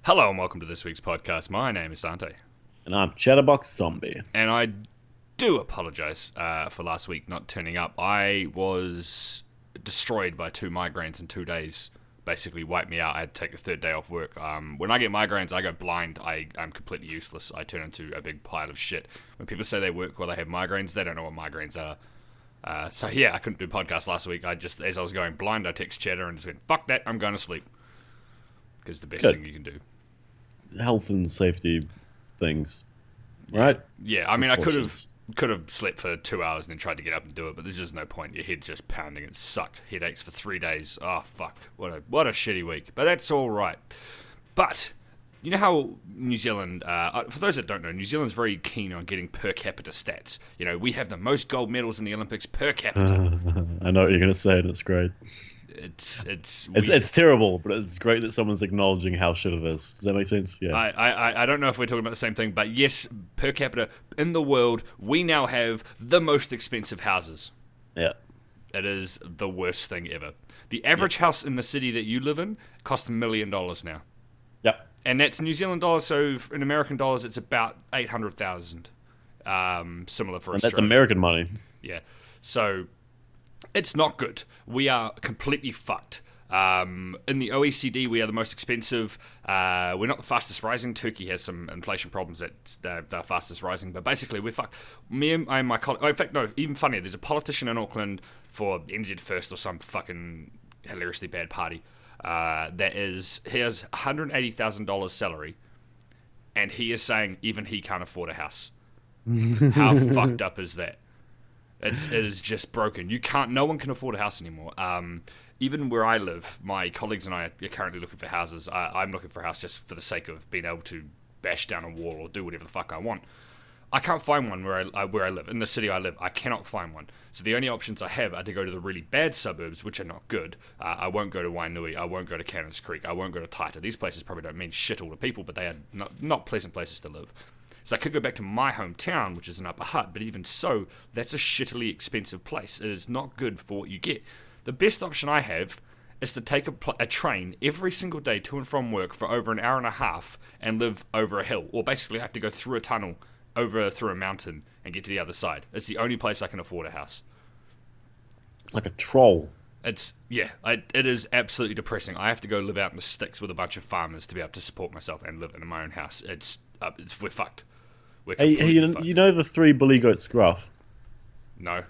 Hello and welcome to this week's podcast. My name is Dante. And I'm Chatterbox Zombie. And I do apologise for last week not turning up. I was destroyed by 2 migraines in 2 days. Basically wiped me out. I had to take the third day off work. When I get migraines, I go blind. I'm completely useless. I turn into a big pile of shit. When people say they work while they have migraines, they don't know what migraines are. So yeah, I couldn't do podcast last week. As I was going blind, I text Chatter and just went, fuck that, I'm going to sleep. Because the best thing you can do. Health and safety things, right? Yeah, I mean, I could have slept for 2 hours and then tried to get up and do it, but there's just no point. Your head's just pounding. It sucked. Headaches for 3 days. Oh fuck! What a shitty week. But that's all right. But you know how New Zealand, for those that don't know, New Zealand's very keen on getting per capita stats. You know, we have the most gold medals in the Olympics per capita. I know what you're going to say, and it's great. It's terrible, but it's great that someone's acknowledging how shit it is. Does that make sense? Yeah. I don't know if we're talking about the same thing, but yes, per capita in the world, we now have the most expensive houses. Yeah. It is the worst thing ever. The average house in the city that you live in costs $1 million now. Yep. And that's New Zealand dollars, so in American dollars, it's about 800,000. Similar for Australia. That's American money. Yeah. So it's not good. We are completely fucked. In the OECD, we are the most expensive. We're not the fastest rising. Turkey has some inflation problems that they're fastest rising. But basically, we're fucked. Me and my colleague... Oh, in fact, no, even funnier. There's a politician in Auckland for NZ First or some fucking hilariously bad party. He has $180,000 salary. And he is saying even he can't afford a house. How fucked up is that? It is just broken. No one can afford a house anymore. Even where I live, my colleagues and I are currently looking for houses. I'm looking for a house just for the sake of being able to bash down a wall or do whatever the fuck I want. I can't find one where I live. In the city I live, I cannot find one. So the only options I have are to go to the really bad suburbs, which are not good. I won't go to Wainui. I won't go to Cannons Creek. I won't go to Taita. These places probably don't mean shit all to people, but they are not pleasant places to live. So I could go back to my hometown, which is an Upper Hutt, but even so, that's a shittily expensive place. It is not good for what you get. The best option I have is to take a train every single day to and from work for over an hour and a half and live over a hill. Or basically I have to go through a tunnel, through a mountain, and get to the other side. It's the only place I can afford a house. It's like a troll. It is absolutely depressing. I have to go live out in the sticks with a bunch of farmers to be able to support myself and live in my own house. We're fucked. Hey, you know the 3 billy goats gruff? No.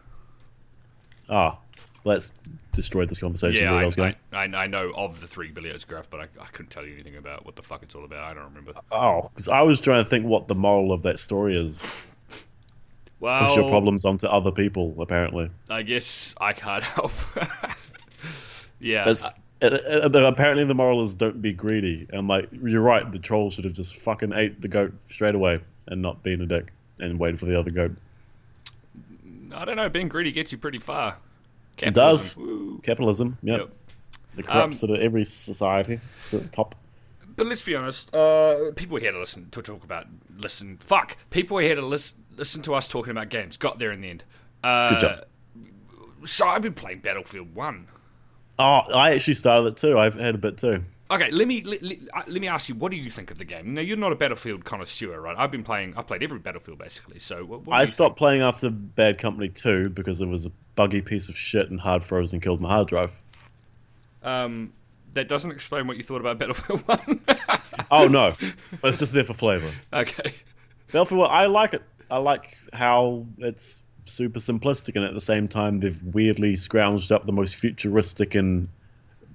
Let's destroy this conversation. Yeah, I know of the 3 billy goats gruff, but I couldn't tell you anything about what the fuck it's all about. I don't remember. Oh, because I was trying to think what the moral of that story is. Well, push your problems onto other people, apparently. I guess I can't help. Yeah. Apparently the moral is don't be greedy. And like, you're right, the troll should have just fucking ate the goat straight away and not been a dick and waited for the other goat. I don't know, being greedy gets you pretty far. Capitalism. It does. Woo. Capitalism, yep. The corrupt sort of every society. It's at the top. But let's be honest, people are here to people are here to listen to us talking about games. Got there in the end. Good job. So I've been playing Battlefield 1. Oh, I actually started it too. I've had a bit too. Okay, let me ask you, what do you think of the game? Now, you're not a Battlefield connoisseur, right? I've played every Battlefield, basically. So what I stopped playing after Bad Company 2 because it was a buggy piece of shit and hard froze and killed my hard drive. That doesn't explain what you thought about Battlefield 1. Oh, no. It's just there for flavor. Okay. Battlefield 1, I like it. I like how it's super simplistic, and at the same time, they've weirdly scrounged up the most futuristic and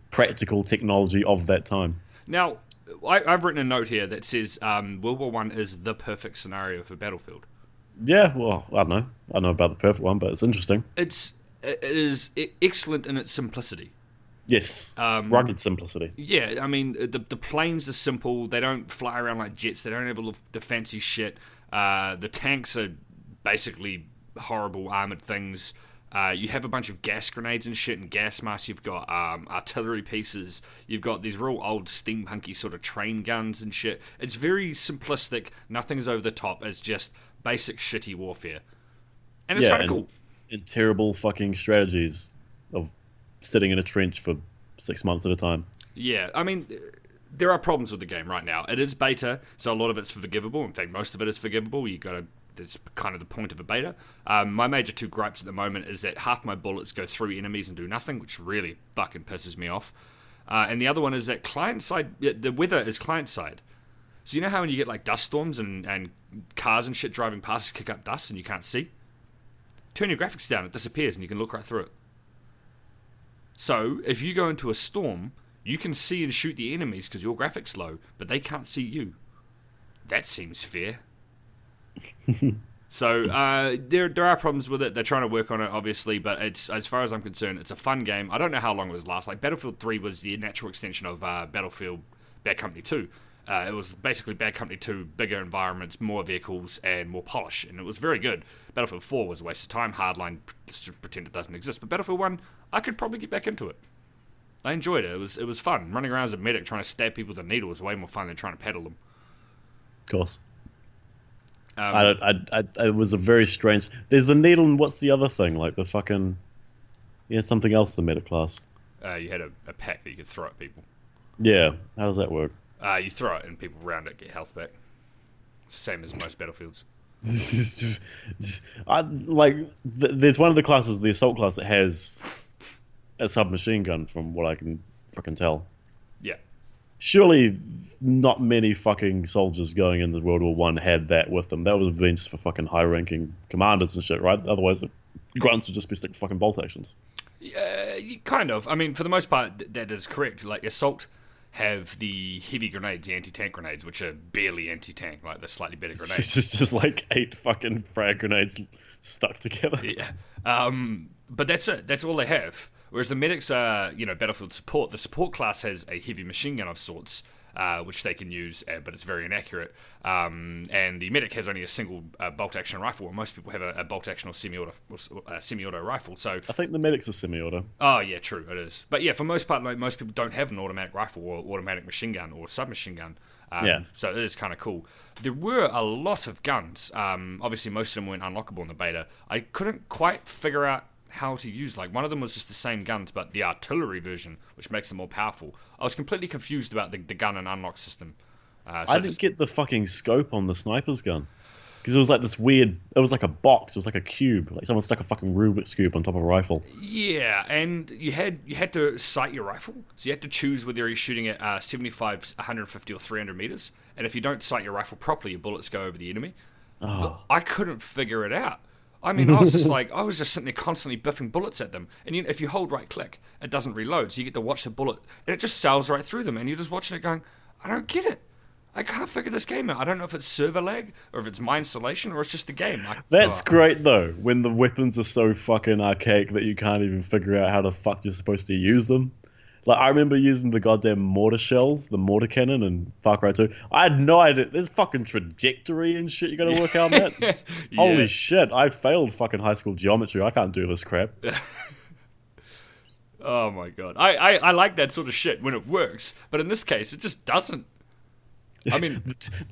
practical technology of that time. Now, I've written a note here that says World War I is the perfect scenario for Battlefield. Yeah, well, I don't know. I don't know about the perfect one, but it's interesting. It is excellent in its simplicity. Yes, rugged simplicity. Yeah, I mean, the planes are simple. They don't fly around like jets. They don't have all the fancy shit. The tanks are basically horrible armoured things. You have a bunch of gas grenades and shit and gas masks. You've got artillery pieces. You've got these real old steampunky sort of train guns and shit. It's very simplistic. Nothing's over the top. It's just basic shitty warfare. And it's kind of cool. And terrible fucking strategies of sitting in a trench for 6 months at a time. Yeah, I mean, there are problems with the game right now. It is beta, so a lot of it's forgivable. In fact, most of it is forgivable. That's kind of the point of a beta. My major two gripes at the moment is that half my bullets go through enemies and do nothing, which really fucking pisses me off. And the other one is that client-side, the weather is client-side. So you know how when you get like dust storms and cars and shit driving past kick up dust and you can't see? Turn your graphics down, it disappears and you can look right through it. So if you go into a storm, you can see and shoot the enemies because your graphics low, but they can't see you. That seems fair. So there are problems with it. They're trying to work on it, obviously, but it's, as far as I'm concerned, it's a fun game. I don't know how long it was last. Like Battlefield 3 was the natural extension of Battlefield Bad Company 2. It was basically Bad Company 2, bigger environments, more vehicles, and more polish, and it was very good. Battlefield 4 was a waste of time. Hardline, just pretend it doesn't exist. But Battlefield 1, I could probably get back into it. I enjoyed it. It was fun. Running around as a medic trying to stab people with a needle was way more fun than trying to paddle them. Of course. It was a very strange... There's the needle and what's the other thing? Like the fucking... Yeah, something else, the meta class. You had a pack that you could throw at people. Yeah, how does that work? You throw it and people around it get health back. It's the same as most Battlefields. There's one of the classes, the assault class, that has a submachine gun, from what I can fucking tell. Yeah. Surely not many fucking soldiers going into World War One had that with them. That would have been just for fucking high-ranking commanders and shit, right? Otherwise, the grunts would just be stick fucking bolt actions. Kind of. I mean, for the most part, that is correct. Like, assault have the heavy grenades, the anti-tank grenades, which are barely anti-tank, like the slightly better grenades. It's just like 8 fucking frag grenades stuck together. Yeah. But that's it. That's all they have. Whereas the medics are, Battlefield support. The support class has a heavy machine gun of sorts, which they can use, but it's very inaccurate. And the medic has only a single bolt-action rifle, while most people have a bolt-action or semi-auto rifle. So I think the medic's a semi-auto. Oh, yeah, true, it is. But yeah, for most part, most people don't have an automatic rifle or automatic machine gun or submachine gun. So it is kind of cool. There were a lot of guns. Obviously, most of them weren't unlockable in the beta. I couldn't quite figure out how to use. Like, one of them was just the same guns, but the artillery version, which makes them more powerful. I was completely confused about the gun and unlock system. I didn't get the fucking scope on the sniper's gun. Because it was like this weird... It was like a box. It was like a cube. Like someone stuck a fucking Rubik's Cube on top of a rifle. Yeah, and you had to sight your rifle. So you had to choose whether you're shooting at 75, 150, or 300 meters. And if you don't sight your rifle properly, your bullets go over the enemy. Oh. But I couldn't figure it out. I mean, I was just sitting there constantly biffing bullets at them. And if you hold right click, it doesn't reload. So you get to watch the bullet, and it just sails right through them. And you're just watching it going, I don't get it. I can't figure this game out. I don't know if it's server lag, or if it's my installation, or it's just the game. That's great, though, when the weapons are so fucking archaic that you can't even figure out how the fuck you're supposed to use them. Like, I remember using the goddamn mortar shells, the mortar cannon in Far Cry 2. I had no idea. There's fucking trajectory and shit you gotta work out on that. Yeah. Holy shit, I failed fucking high school geometry. I can't do this crap. Oh my god. I like that sort of shit when it works, but in this case, it just doesn't. I mean...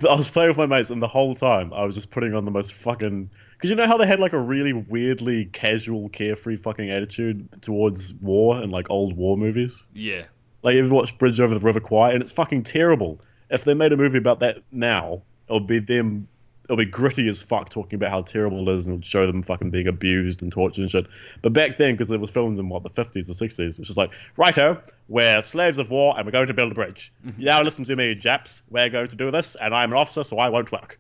I was playing with my mates, and the whole time, I was just putting on the most fucking... Because you know how they had like a really weirdly casual, carefree fucking attitude towards war and like old war movies? Yeah. Like, you ever watched Bridge Over the River Kwai? And it's fucking terrible. If they made a movie about that now, it'll be gritty as fuck, talking about how terrible it is, and it'll show them fucking being abused and tortured and shit. But back then, because it was filmed in, the 50s or 60s, it's just like, righto, we're slaves of war, and we're going to build a bridge. Now listen to me, Japs. We're going to do this, and I'm an officer, so I won't work.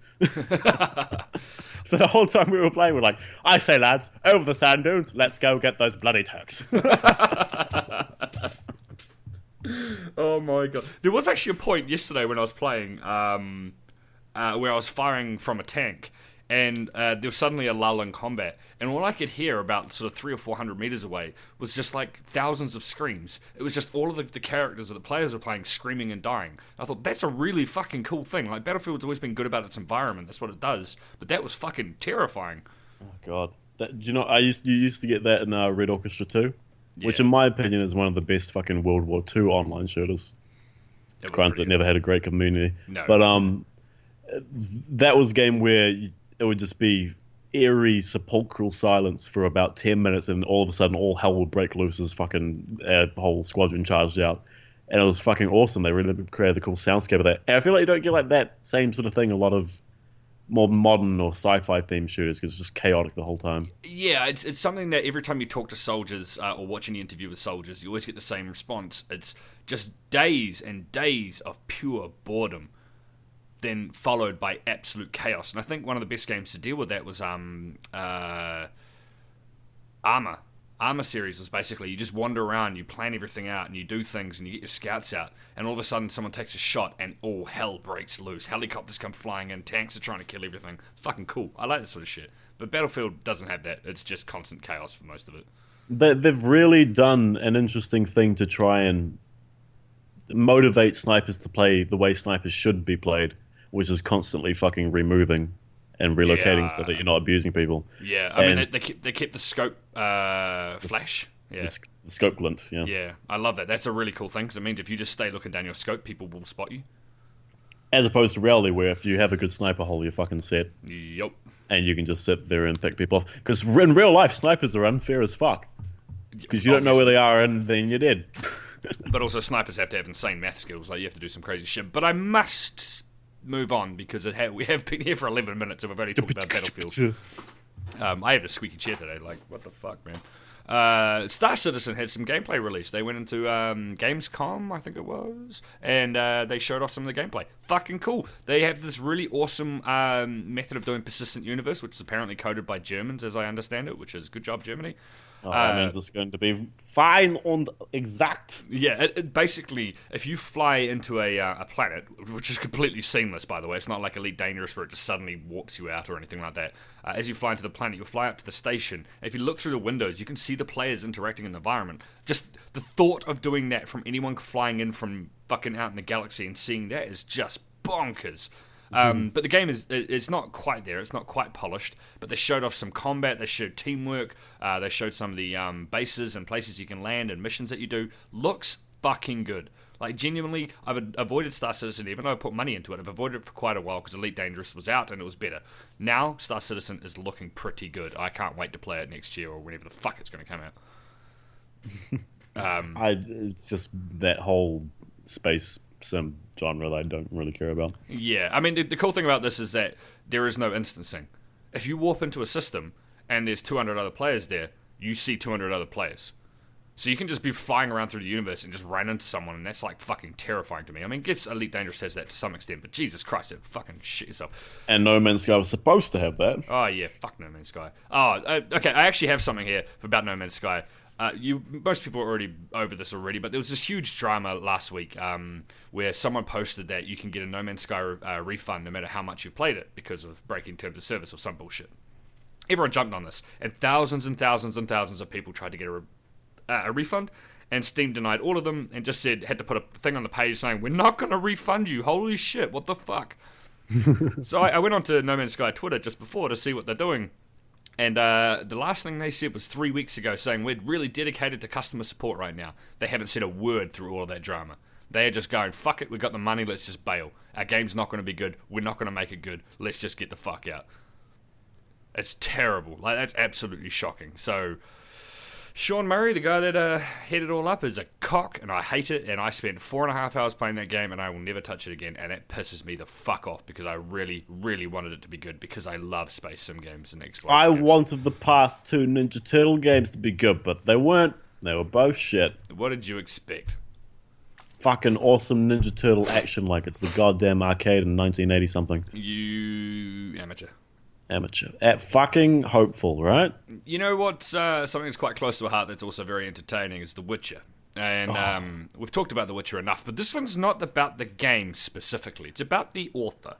So the whole time we were playing, we're like, I say, lads, over the sand dunes, let's go get those bloody Turks. Oh my god. There was actually a point yesterday when I was playing where I was firing from a tank, and there was suddenly a lull in combat, and all I could hear about sort of 300 or 400 meters away was just like thousands of screams. It was just all of the characters that the players were playing screaming and dying. I thought, that's a really fucking cool thing. Like, Battlefield's always been good about its environment, that's what it does, but that was fucking terrifying. Oh god. Do you know, you used to get that in Red Orchestra 2, which in my opinion is one of the best fucking World War II online shooters. Granted, it never had a great community. No. But that was a game where it would just be eerie, sepulchral silence for about 10 minutes, and all of a sudden all hell would break loose as fucking whole squadron charged out. and it was fucking awesome. They really created a cool soundscape of that. And I feel like you don't get like that same sort of thing a lot of more modern or sci-fi themed shooters because it's just chaotic the whole time. Yeah, it's something that every time you talk to soldiers or watch any interview with soldiers, you always get the same response. It's just days and days of pure boredom, then followed by absolute chaos. And I think one of the best games to deal with that was Armor. Armor series was basically you just wander around, you plan everything out, and you do things, and you get your scouts out, and all of a sudden someone takes a shot, and all hell breaks loose. Helicopters come flying in, tanks are trying to kill everything. It's fucking cool. I like that sort of shit. But Battlefield doesn't have that. It's just constant chaos for most of it. They've really done an interesting thing to try and motivate snipers to play the way snipers should be played, which is constantly fucking removing and relocating so that you're not abusing people. Yeah, I mean, they kept the scope flash. Yeah. The scope glint, yeah. Yeah, I love that. That's a really cool thing because it means if you just stay looking down your scope, people will spot you. As opposed to reality, where if you have a good sniper hole, you're fucking set. Yup. And you can just sit there and pick people off. Because in real life, snipers are unfair as fuck. Because you don't know where they are and then you're dead. But also snipers have to have insane math skills. Like, you have to do some crazy shit. But I must move on because we have been here for 11 minutes and we've already talked about Battlefield. I have the squeaky chair today. Like, what the fuck, man? Star Citizen had some gameplay released. They went into Gamescom, I think it was, and they showed off some of the gameplay. Fucking cool. They have this really awesome method of doing persistent universe, which is apparently coded by Germans, as I understand it, which is good job, Germany. That means it's going to be fine and exact. Yeah, it basically, if you fly into a planet, which is completely seamless, by the way, it's not like Elite Dangerous where it just suddenly warps you out or anything like that. As you fly into the planet, you'll fly up to the station. If you look through the windows, you can see the players interacting in the environment. Just the thought of doing that from anyone flying in from fucking out in the galaxy and seeing that is just bonkers. But the game it's not quite there. It's not quite polished. But they showed off some combat. They showed teamwork. They showed some of the bases and places you can land and missions that you do. Looks fucking good. Like, genuinely, I've avoided Star Citizen, even though I put money into it. I've avoided it for quite a while because Elite Dangerous was out and it was better. Now, Star Citizen is looking pretty good. I can't wait to play it next year or whenever the fuck it's going to come out. It's just that whole space sim genre that I don't really care about. Yeah, I mean, the cool thing about this is that there is no instancing. If you warp into a system and there's 200 other players there, you see 200 other players. So you can just be flying around through the universe and just run into someone, and that's like fucking terrifying to me. I mean, Elite Dangerous has that to some extent, but Jesus Christ, it fucking shit yourself. And No Man's Sky was supposed to have that. Oh yeah, fuck No Man's Sky. Oh, okay, I actually have something here about No Man's Sky. Most people are already over this already, but there was this huge drama last week where someone posted that you can get a No Man's Sky refund no matter how much you played it because of breaking terms of service or some bullshit. Everyone jumped on this, and thousands and thousands and thousands of people tried to get a refund, and Steam denied all of them and just had to put a thing on the page saying, we're not going to refund you. Holy shit, what the fuck? So I went on to No Man's Sky Twitter just before to see what they're doing. And the last thing they said was 3 weeks ago, saying we're really dedicated to customer support right now. They haven't said a word through all of that drama. They are just going, fuck it, we got the money, let's just bail. Our game's not going to be good, we're not going to make it good, let's just get the fuck out. It's terrible. Like, that's absolutely shocking. So, Sean Murray, the guy that headed it all up, is a cock, and I hate it, and I spent 4.5 hours playing that game, and I will never touch it again, and it pisses me the fuck off, because I really, really wanted it to be good, because I love space sim games and exploration I games. wanted the past two Ninja Turtle games to be good, but they weren't. They were both shit. What did you expect? Fucking awesome Ninja Turtle action like it's the goddamn arcade in 1980-something. You amateur. At fucking hopeful, right? You know what? Something that's quite close to a heart that's also very entertaining is The Witcher. And we've talked about The Witcher enough, but this one's not about the game specifically. It's about the author.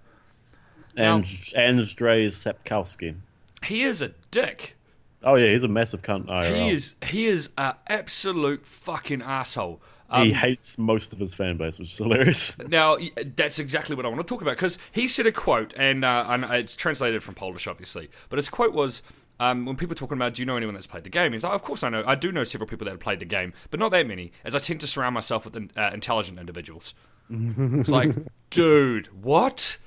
And Andrzej Sapkowski. He is a dick. Oh yeah, he's a massive cunt. IRL. He is an absolute fucking asshole. He hates most of his fan base, which is hilarious. Now, that's exactly what I want to talk about, because he said a quote, and it's translated from Polish, obviously, but his quote was, when people are talking about, do you know anyone that's played the game? He's like, of course I know. I do know several people that have played the game, but not that many, as I tend to surround myself with intelligent individuals. It's like, dude, what?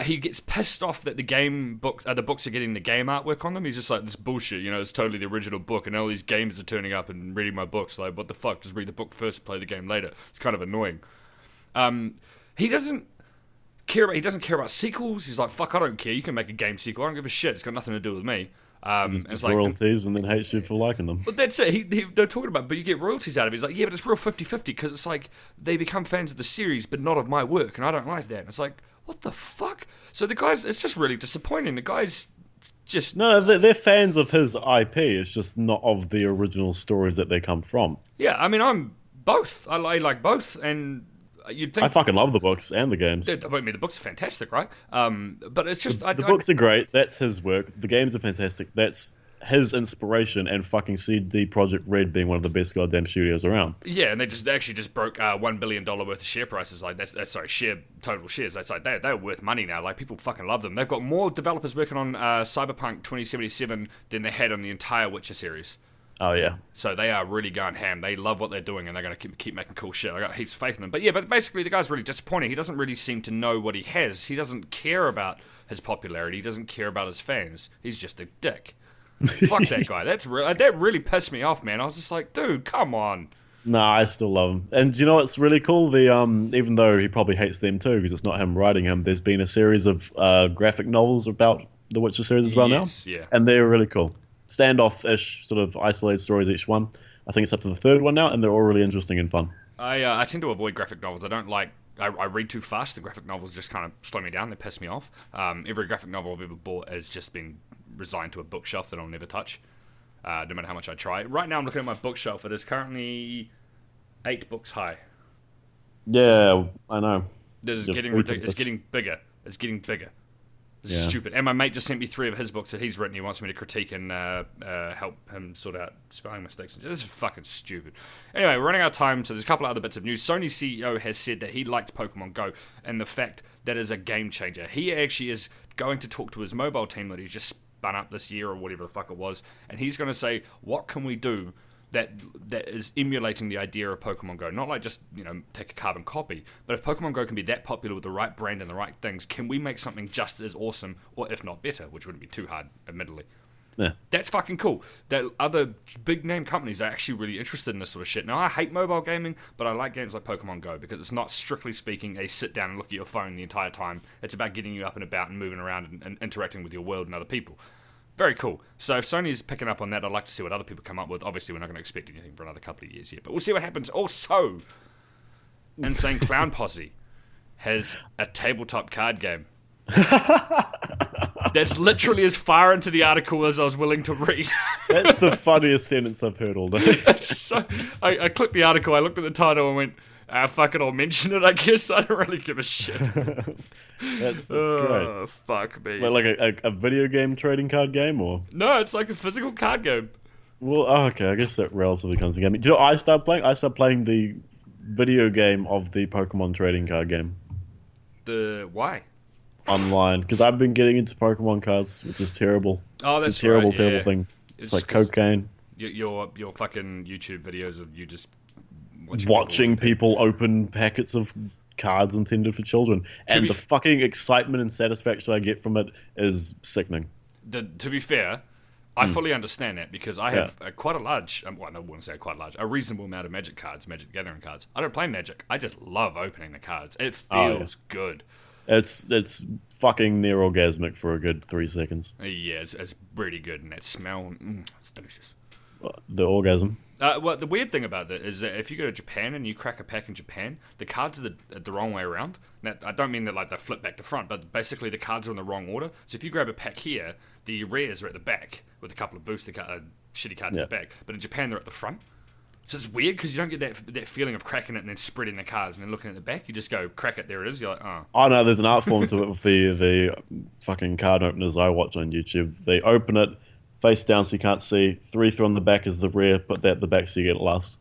He gets pissed off that the books are getting the game artwork on them. He's just like, this bullshit, it's totally the original book, and all these games are turning up and reading my books. Like, what the fuck? Just read the book first, play the game later. It's kind of annoying. He doesn't care about sequels. He's like, fuck, I don't care. You can make a game sequel. I don't give a shit. It's got nothing to do with me. It's like royalties and then hates you for liking them. But that's it. They're talking about, but you get royalties out of it. He's like, yeah, but it's real 50-50 because it's like they become fans of the series, but not of my work, and I don't like that. And it's like, what the fuck? So the guys, it's just really disappointing. The guys just... No, they're fans of his IP. It's just not of the original stories that they come from. Yeah, I mean, I'm both. I like both, and you'd think... I fucking love the books and the games. I mean, the books are fantastic, right? But it's just... The books are great. That's his work. The games are fantastic. That's his inspiration, and fucking CD Projekt Red being one of the best goddamn studios around. Yeah, and they actually just broke $1 billion worth of share prices. Like that's total shares. That's like they're worth money now. Like people fucking love them. They've got more developers working on Cyberpunk 2077 than they had on the entire Witcher series. Oh yeah. So they are really going ham. They love what they're doing, and they're going to keep making cool shit. I got heaps of faith in them. But basically the guy's really disappointing. He doesn't really seem to know what he has. He doesn't care about his popularity. He doesn't care about his fans. He's just a dick. Fuck that guy. That really pissed me off, man. I was just like, dude, come on. Nah, I still love him. And do you know what's really cool? The even though he probably hates them too, because it's not him writing them, there's been a series of graphic novels about the Witcher series as well now. Yeah. And they're really cool. Standoff-ish, sort of isolated stories each one. I think it's up to the third one now, and they're all really interesting and fun. I tend to avoid graphic novels. I don't like... I read too fast. The graphic novels just kind of slow me down. They piss me off. Every graphic novel I've ever bought has just been resigned to a bookshelf that I'll never touch, no matter how much I try. Right now I'm looking at my bookshelf. It is currently 8 books high. Yeah, I know. This is getting ridiculous. It's getting bigger. It's getting bigger. This is stupid. And my mate just sent me 3 of his books that he's written. He wants me to critique and help him sort out spelling mistakes. This is fucking stupid. Anyway, we're running out of time, so there's a couple of other bits of news. Sony's CEO has said that he likes Pokemon Go and the fact that is a game changer. He actually is going to talk to his mobile team that he's just spun up this year or whatever the fuck it was, and he's going to say, what can we do that is emulating the idea of Pokemon Go? Not like just, take a carbon copy, but if Pokemon Go can be that popular with the right brand and the right things, can we make something just as awesome, or if not better, which wouldn't be too hard, admittedly. Yeah. That's fucking cool. That other big name companies are actually really interested in this sort of shit. Now, I hate mobile gaming, but I like games like Pokemon Go because it's not, strictly speaking, a sit down and look at your phone the entire time. It's about getting you up and about and moving around and interacting with your world and other people. Very cool. So if Sony's picking up on that, I'd like to see what other people come up with. Obviously, we're not going to expect anything for another couple of years yet, but we'll see what happens. Also, Insane Clown Posse has a tabletop card game. That's literally as far into the article as I was willing to read. That's the funniest sentence I've heard all day. I clicked the article, I looked at the title and went, fuck it, I'll mention it, I guess. I don't really give a shit. That's great. Fuck me. Like a video game trading card game, or? No, it's like a physical card game. Well, okay, I guess that relatively comes to gaming. Do you know what I started playing? I started playing the video game of the Pokemon trading card game. Why? Online, because I've been getting into Pokemon cards, which is terrible. Oh, that's it's a terrible, right, yeah. terrible thing. It's like cocaine. Your fucking YouTube videos of you just watching people open packets of cards intended for children, and the fucking excitement and satisfaction I get from it is sickening. To be fair, I fully understand that because I have quite a large, well, I wouldn't say quite large, a reasonable amount of Magic cards, Magic the Gathering cards. I don't play Magic. I just love opening the cards. It feels good. It's fucking near orgasmic for a good 3 seconds. Yeah, it's really good, and that smell, it's delicious. The orgasm. Well, the weird thing about that is that if you go to Japan and you crack a pack in Japan, the cards are the wrong way around. Now, I don't mean that like they flip back to front, but basically the cards are in the wrong order. So if you grab a pack here, the rares are at the back with a couple of booster shitty cards at the back. But in Japan, they're at the front. So it's weird because you don't get that feeling of cracking it and then spreading the cards and then looking at the back. You just go, crack it, there it is. You're like, oh. Oh, no, there's an art form to it with the fucking card openers I watch on YouTube. They open it face down so you can't see. 3 through on the back is the rare. Put that at the back so you get it last.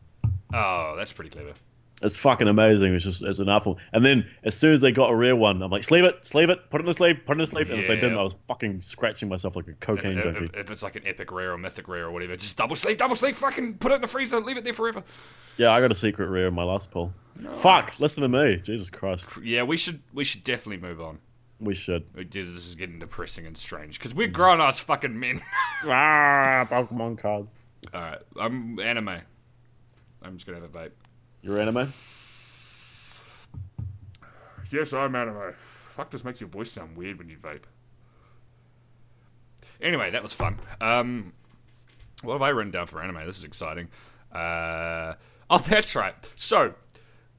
Oh, that's pretty clever. It's fucking amazing. It's an art form. And then as soon as they got a rare one, I'm like, sleeve it, put it in the sleeve, put it in the sleeve. And if they didn't, I was fucking scratching myself like a cocaine junkie. If it's like an epic rare or mythic rare or whatever, just double sleeve, fucking put it in the freezer, leave it there forever. Yeah, I got a secret rare in my last pull. Nice. Fuck, listen to me. Jesus Christ. Yeah, we should definitely move on. We should. This is getting depressing and strange because we're grown ass fucking men. Pokemon cards. All right, I'm anime. I'm just gonna have a vape. You're anime? Yes, I'm anime. Fuck, this makes your voice sound weird when you vape. Anyway, that was fun. What have I written down for anime? This is exciting. Oh, that's right. So,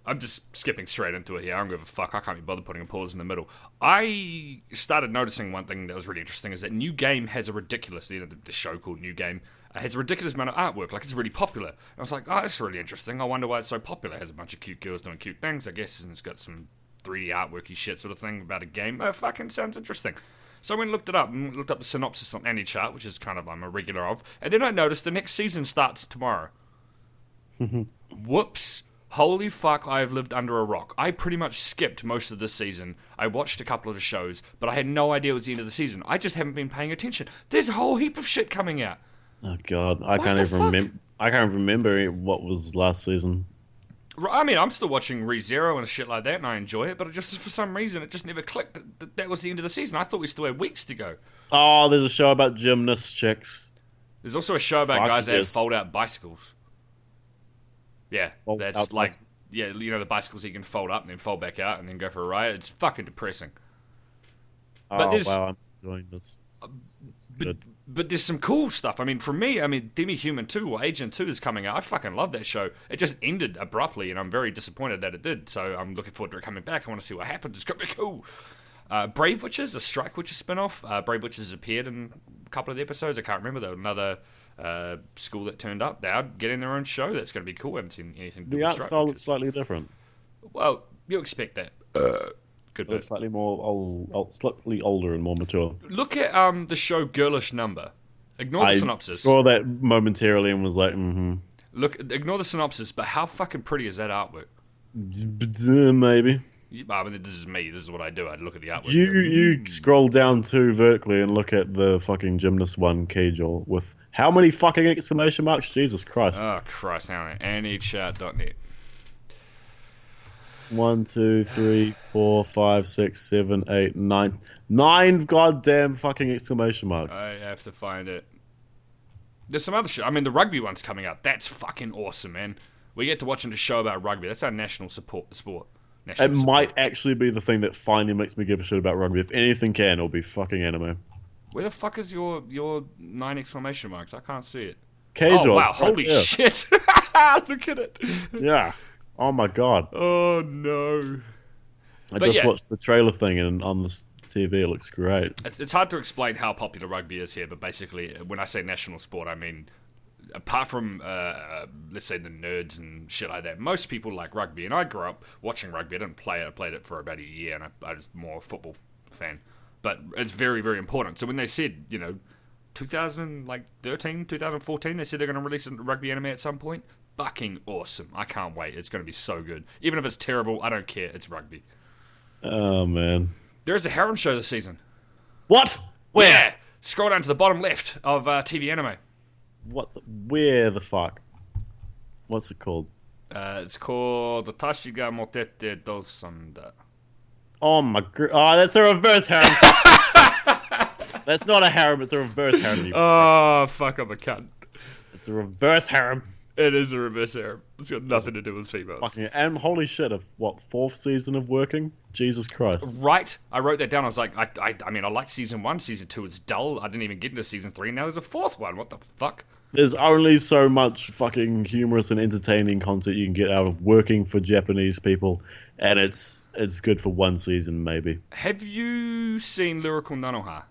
I'm just skipping straight into it here. I don't give a fuck. I can't be bothered putting a pause in the middle. I started noticing one thing that was really interesting is that New Game has a ridiculous, the show called New Game, has a ridiculous amount of artwork. Like, it's really popular. And I was like, oh, that's really interesting. I wonder why it's so popular. It has a bunch of cute girls doing cute things, I guess, and it's got some 3D artworky shit sort of thing about a game. Oh, fucking sounds interesting. So I went and looked it up, and looked up the synopsis on AnyChart, which is kind of I'm a regular of, and then I noticed the next season starts tomorrow. Whoops. Holy fuck, I have lived under a rock. I pretty much skipped most of this season. I watched a couple of the shows, but I had no idea it was the end of the season. I just haven't been paying attention. There's a whole heap of shit coming out. Oh god, I can't even remember. I can't remember what was last season. I mean, I'm still watching ReZero and shit like that, and I enjoy it, but it just for some reason it just never clicked that was the end of the season. I thought we still had weeks to go. Oh, there's a show about gymnast chicks. There's also a show about guys that have fold-out bicycles. Yeah, that's like, yeah, you know the bicycles you can fold up and then fold back out and then go for a ride. It's fucking depressing. But wow, I'm enjoying this. It's good. But there's some cool stuff. I mean, for me, Demi-Human 2 or Agent 2 is coming out. I fucking love that show. It just ended abruptly, and I'm very disappointed that it did. So I'm looking forward to it coming back. I want to see what happens. It's going to be cool. Brave Witches, a Strike Witches spin-off. Brave Witches appeared in a couple of the episodes. I can't remember, though. Another school that turned up. They're getting their own show. That's going to be cool. I haven't seen anything. The art style looks slightly different. Well, you expect that. Good bit. Slightly more slightly older and more mature. Look at the show Girlish Number. Ignore the synopsis. I saw that momentarily and was like, Look, ignore the synopsis, but how fucking pretty is that artwork? Maybe. I mean, this is me. This is what I do. I look at the artwork. You scroll down too vertically and look at the fucking gymnast one, Kajol, with how many fucking exclamation marks? Jesus Christ. Oh, Christ. Hang on. Anychat.net. 1, 2, 3, 4, 5, 6, 7, 8, 9. 9 goddamn fucking exclamation marks. I have to find it. There's some other shit. I mean, the rugby one's coming out. That's fucking awesome, man. We get to watch a show about rugby. That's our national sport. Might actually be the thing that finally makes me give a shit about rugby. If anything can, it'll be fucking anime. Where the fuck is your 9 exclamation marks? I can't see it. Kajol. Oh, wow. Holy shit. Look at it. Yeah. Oh my god. Oh no. I just watched the trailer thing and on the TV it looks great. It's hard to explain how popular rugby is here, but basically when I say national sport, I mean apart from let's say the nerds and shit like that, most people like rugby, and I grew up watching rugby. I didn't play it. I played it for about a year, and I was more a football fan. But it's very, very important. So when they said, 2013, 2014, they said they're going to release a rugby anime at some point. Fucking awesome. I can't wait. It's going to be so good. Even if it's terrible, I don't care. It's rugby. Oh, man. There's a harem show this season. What? Where? Yeah. Scroll down to the bottom left of TV anime. Where the fuck? What's it called? It's called Tashi ga Motete Dosanda. Oh, my god. Oh, that's a reverse harem. That's not a harem. It's a reverse harem. Oh, fuck. I'm a cunt. It's a reverse harem. It is a reverse harem. It's got nothing to do with females. Fucking, and holy shit, fourth season of working? Jesus Christ. Right. I wrote that down. I was like, I mean, I like season 1. Season 2 is dull. I didn't even get into season 3. Now there's a 4th one. What the fuck? There's only so much fucking humorous and entertaining content you can get out of working for Japanese people, and it's good for 1 season, maybe. Have you seen Lyrical Nanoha?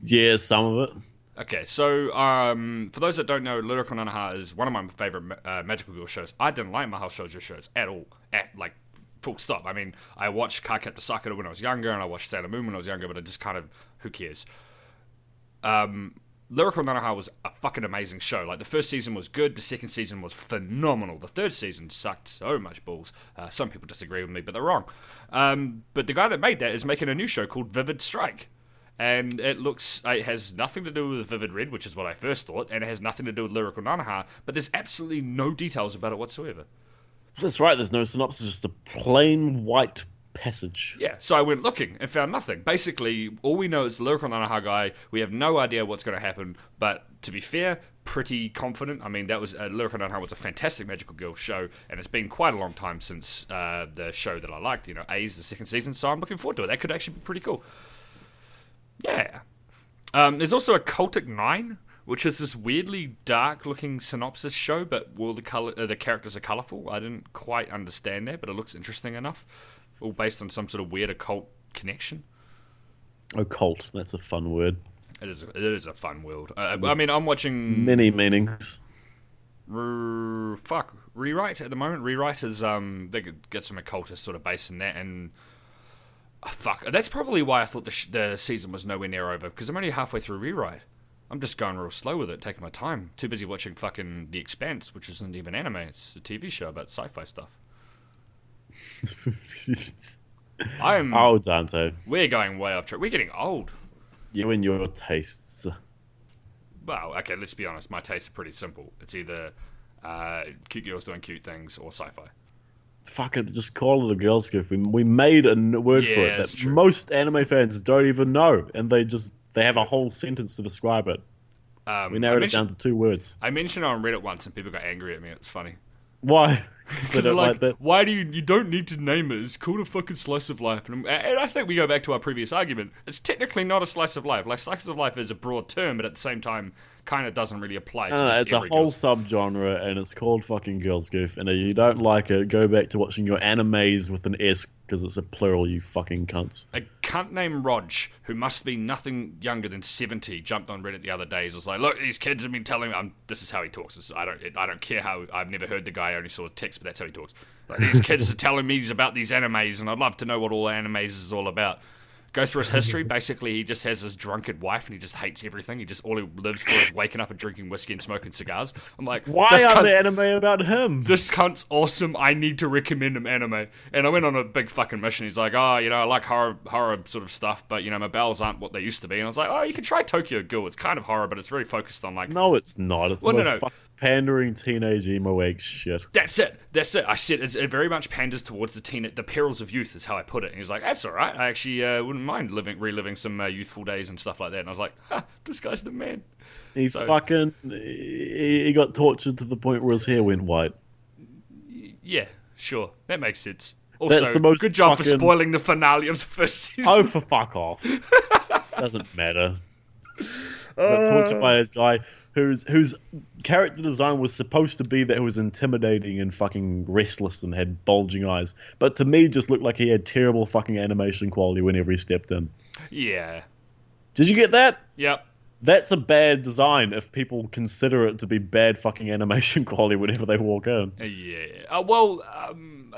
Yeah, some of it. Okay, so for those that don't know, Lyrical Nanoha is one of my favorite Magical Girl shows. I didn't like Mahou Shoujo shows at all, full stop. I mean, I watched Cardcaptor Sakura when I was younger, and I watched Sailor Moon when I was younger, but I just kind of, who cares? Lyrical Nanoha was a fucking amazing show. Like, the first season was good, the second season was phenomenal, the third season sucked so much balls. Some people disagree with me, but they're wrong. But the guy that made that is making a new show called Vivid Strike. And it has nothing to do with Vivid Red, which is what I first thought, and it has nothing to do with Lyrical Nanoha, but there's absolutely no details about it whatsoever. That's right, there's no synopsis, just a plain white passage. Yeah, so I went looking and found nothing. Basically, all we know is the Lyrical Nanaha guy. We have no idea what's going to happen, but to be fair, pretty confident. I mean, that was Lyrical Nanaha was a fantastic Magical Girl show, and it's been quite a long time since the show that I liked. You know, A's the second season, so I'm looking forward to it. That could actually be pretty cool. Yeah. There's also a Cultic 9, which is this weirdly dark-looking synopsis show, but all the characters are colourful. I didn't quite understand that, but it looks interesting enough. All based on some sort of weird occult connection. Occult, that's a fun word. It is a fun world. I mean, I'm watching many meanings. Rewrite at the moment. Rewrite is they get some occultist sort of base in that, and that's probably why I thought the season was nowhere near over, because I'm only halfway through Rewrite. I'm just going real slow with it, taking my time. Too busy watching fucking The Expanse, which isn't even anime. It's a TV show about sci-fi stuff. Oh, Dante. We're going way off track. We're getting old. You and your tastes. Well, okay, let's be honest. My tastes are pretty simple. It's either cute girls doing cute things or sci-fi. Fuck it, just call it a girls' gift. We made a word for it that most anime fans don't even know, and they have a whole sentence to describe it. We narrowed it down to 2 words. I mentioned it on Reddit once, and people got angry at me. It's funny. Why? Because they're like, why do you don't need to name it? It's called a fucking slice of life. And I think we go back to our previous argument. It's technically not a slice of life. Like, slice of life is a broad term, but at the same time, kind of doesn't really apply to just it's a whole subgenre, and it's called fucking Girls Goof. And if you don't like it, go back to watching your animes with an S, because it's a plural, you fucking cunts. A cunt named Rog, who must be nothing younger than 70, jumped on Reddit the other day. He was like, look, these kids have been telling me... this is how he talks. I don't care how... I've never heard the guy, I only saw the text, but that's how he talks. Like, these kids are telling me about these animes, and I'd love to know what all animes is all about. Go through his history. Basically, he just has his drunken wife, and he just hates everything. All he lives for is waking up and drinking whiskey and smoking cigars. I'm like, why are there anime about him? This cunt's awesome. I need to recommend him anime. And I went on a big fucking mission. He's like, I like horror sort of stuff, but my bowels aren't what they used to be. And I was like, you can try Tokyo Ghoul. It's kind of horror, but it's very focused on like. No, it's not. It's fucking pandering teenage emo egg shit. That's it. I said it very much panders towards the perils of youth is how I put it. And he's like, that's all right. I actually wouldn't mind reliving some youthful days and stuff like that. And I was like, this guy's the man. He got tortured to the point where his hair went white. Yeah, sure. That makes sense. Also, good job for spoiling the finale of the first season. Oh, for fuck off. Doesn't matter. Got tortured by a guy whose character design was supposed to be that he was intimidating and fucking restless and had bulging eyes, but to me just looked like he had terrible fucking animation quality whenever he stepped in. Yeah. Did you get that? Yep. That's a bad design if people consider it to be bad fucking animation quality whenever they walk in. Yeah.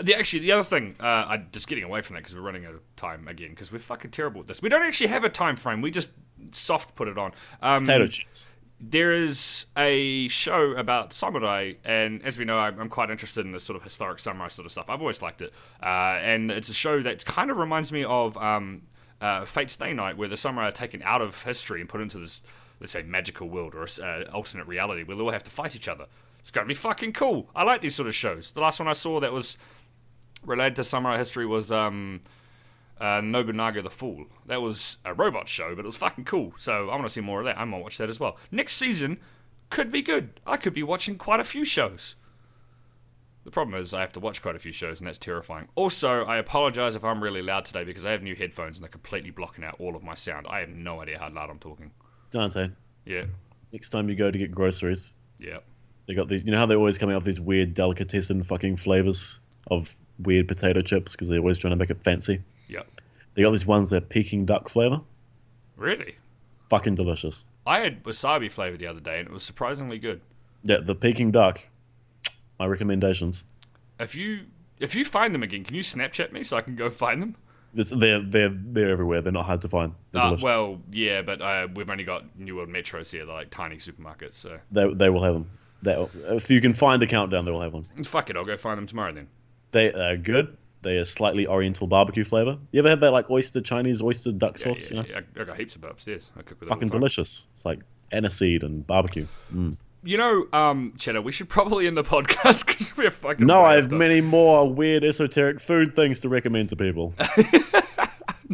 The other thing, I'm just getting away from that because we're running out of time again because we're fucking terrible at this. We don't actually have a time frame. We just soft put it on. Potato chips. There is a show about samurai, and as we know, I'm quite interested in this sort of historic samurai sort of stuff. I've always liked it. And it's a show that kind of reminds me of Fate Stay Night, where the samurai are taken out of history and put into this, let's say, magical world or alternate reality where they all have to fight each other. It's going to be fucking cool. I like these sort of shows. The last one I saw that was related to samurai history was Nobunaga the Fool. That was a robot show, but it was fucking cool. So I want to see more of that. I'm going to watch that as well. Next season could be good. I could be watching quite a few shows. The problem is I have to watch quite a few shows, and that's terrifying. Also, I apologize if I'm really loud today because I have new headphones and they're completely blocking out all of my sound. I have no idea how loud I'm talking. Dante. Yeah. Next time you go to get groceries. Yeah. They got these, how they're always coming up with these weird delicatessen fucking flavors of weird potato chips because they're always trying to make it fancy. Yep. They got these ones that are Peking duck flavor. Really? Fucking delicious. I had wasabi flavor the other day and it was surprisingly good. Yeah, the Peking duck. My recommendations. If you find them again, can you Snapchat me so I can go find them? They're everywhere. They're not hard to find. Well, yeah, but we've only got New World Metros here. They're like tiny supermarkets, so they will have them. If you can find a countdown, they will have one. Fuck it, I'll go find them tomorrow then. They are good. They are slightly Oriental barbecue flavor. You ever had that like Chinese oyster duck sauce? Yeah, I got heaps of it upstairs. I cook with fucking delicious. It's like aniseed and barbecue. Cheddar, we should probably end the podcast because we're fucking. No, way I have after. many more weird esoteric food things to recommend to people.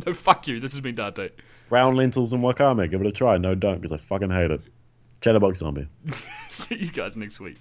No, fuck you. This has been Dante. Brown lentils and wakame. Give it a try. No, don't, because I fucking hate it. Chatterbox zombie. See you guys next week.